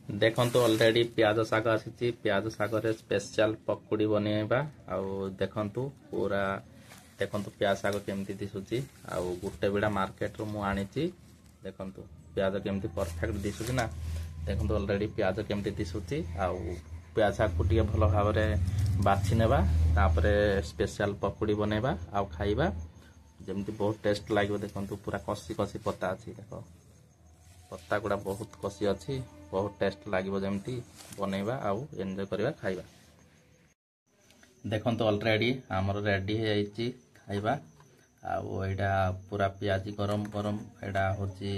देखंतु ऑलरेडी प्याज शाग आसी प्याज शागर स्पेशल पकुड़ी बनैबा आउ देखंतु पूरा देखंतु प्याज शाग केमती दिसुची आउ गुटे बिड़ा मार्केट रो मु आनीची देखंतु प्याज केमती परफेक्ट दिसुची ना देखंतु ऑलरेडी प्याज केमती दिसुची आउ प्याज शाग को टिके भलो भाबरे बाछि नेबा तापरे स्पेशल पकुड़ी बनैबा आउ खाइबा जेमती बहुत टेस्ट लागो देखंतु पूरा कसी कसी पत्ता अछि देखो पत्ता गुड़ा बहुत कसी अच्छी बहुत टेस्ट लगे जमती बनैबा आउ एंजॉय करवा खाइबा देखंतु ऑलरेडी हमर रेडी हो जाइछि खाइबा आउ एडा पूरा प्याज गरम गरम एडा होची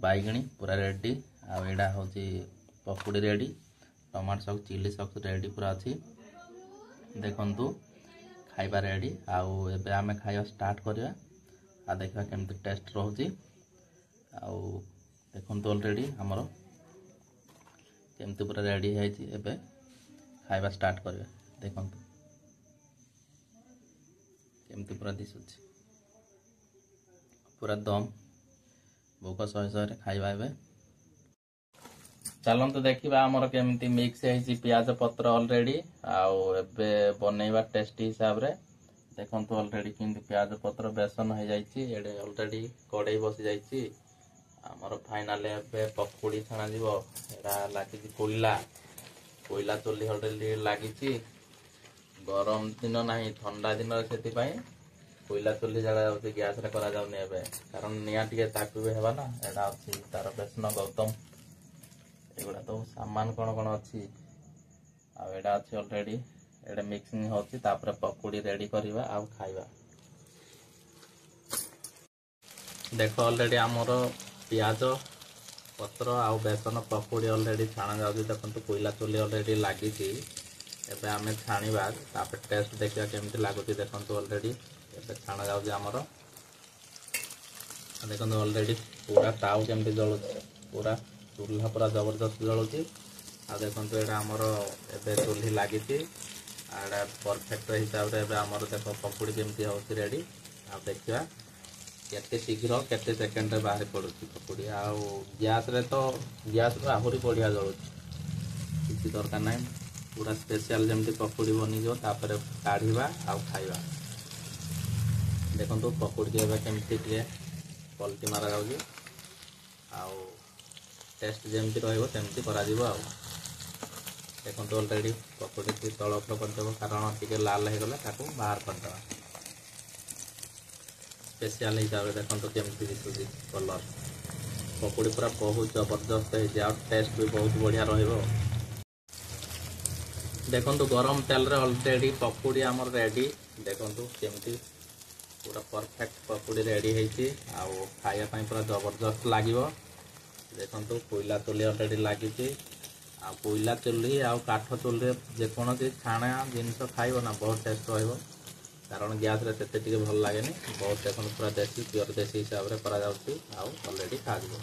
बाइगणी पूरा रेडी आउ एडा होची पकुड़ी ready tomato sauce chilli sauce ready पूरा अछि देखंतु खाइबा रेडी आउ एबे आमे खाइबा स्टार्ट करवा आ देखा केमती टेस्ट रहउची आउ देखंतु ऑलरेडी हमरो केमती पूरा रेडी है एबे खाइबा स्टार्ट करबे देखंतु केमती पूरा दिसुची पूरा दम भोक सहे सहे खाइबा एबे चलंतु देखिबा हमरो केमती मिक्स है प्याज पत्र ऑलरेडी आउ एबे बनैबा टेस्टी हिसाब रे देखंतु ऑलरेडी केमती प्याज पत्र बेसन हो जाइछि एडे ऑलरेडी कड़ाई बसी जाइछि आमर फाइनाल पकुड़ी छणा जीव एरा लगी कोयला कोयला चुली हल्दी लगी गरम दिन ना ठंडा दिन से कोयला चुली जगह गैस रे करा जाउनी एबे कारण निया टिके ताकू भी हेबा ना एडा अछि तार बेसन गौतम एगुडा तो सामान कोन कोन अछि आ एडा अछि ऑलरेडी एडा मिक्सिंग होछि तापर पकुड़ी रेडी करबा आ खाइबा देखो ऑलरेडी हमरो प्याज पत्र आउ बेसन पकुड़ी ऑलरेडी छाणा जाउछि देखंतु कोयला चुली ऑलरेडी लागि एबे आमे छाणीबा तापर टेस्ट देखिया केमती लागुछि देखंतु ऑलरेडी एबे छाणा जाउछि हमरो देखंतु ऑलरेडी पूरा ताऊ केमती जळुछि पूरा चूल्हा पूरा जबरदस्त जळुछि आ देखंतु एडा हमरो एबे चुल्ही लागि आडा परफेक्ट हिसाब रे एबे हमरो देखो पकुड़ी केमती होछि रेडी आ देखिया केते शीघ्र केते सेकेंड रे बाहर पड़ुछि पकुड़ी आउ गैस रे तो गैस रो आहुरी बढ़िया जळुछि किछि दरकार नै पूरा स्पेशल जेमती पकुड़ी बनि जो तापर काढिबा आउ खाइबा देखंतु पकुड़ी के केमती टिके पलटी मारा जाउछि आउ टेस्ट जेमती रहइबो तेमती करा जिवो आउ देखंतु ऑलरेडी पकुड़ी के तळ उपर कर देबो कारण टिके लाल हे गला ताको बाहर कर देबा स्पेशल हिसाब से देखो केमती दिशुची कलर पकुड़ी पूरा बहुत जबरदस्त है टेस्ट भी बहुत बढ़िया रहिबो देखंतु गरम तेल रे ऑलरेडी पकुड़ी हमर रेडी देखंतु केमती पूरा परफेक्ट पकुड़ी रेडी हेची आउ खाया पई पूरा जबरदस्त लागिवो देखंतु कोयला चुली ऑलरेडी लागिची आ कोयला चुली आ काठ चुली जे कोनोसी छाणा जिनस खाइबो ना बहुत टेस्ट रहिबो कारण गैस रे तेते टिके भल लागेनी बहुत देखो पूरा देसी प्योर देसी हिसाब रे करा जाउछि आउ ऑलरेडी खा दिबो।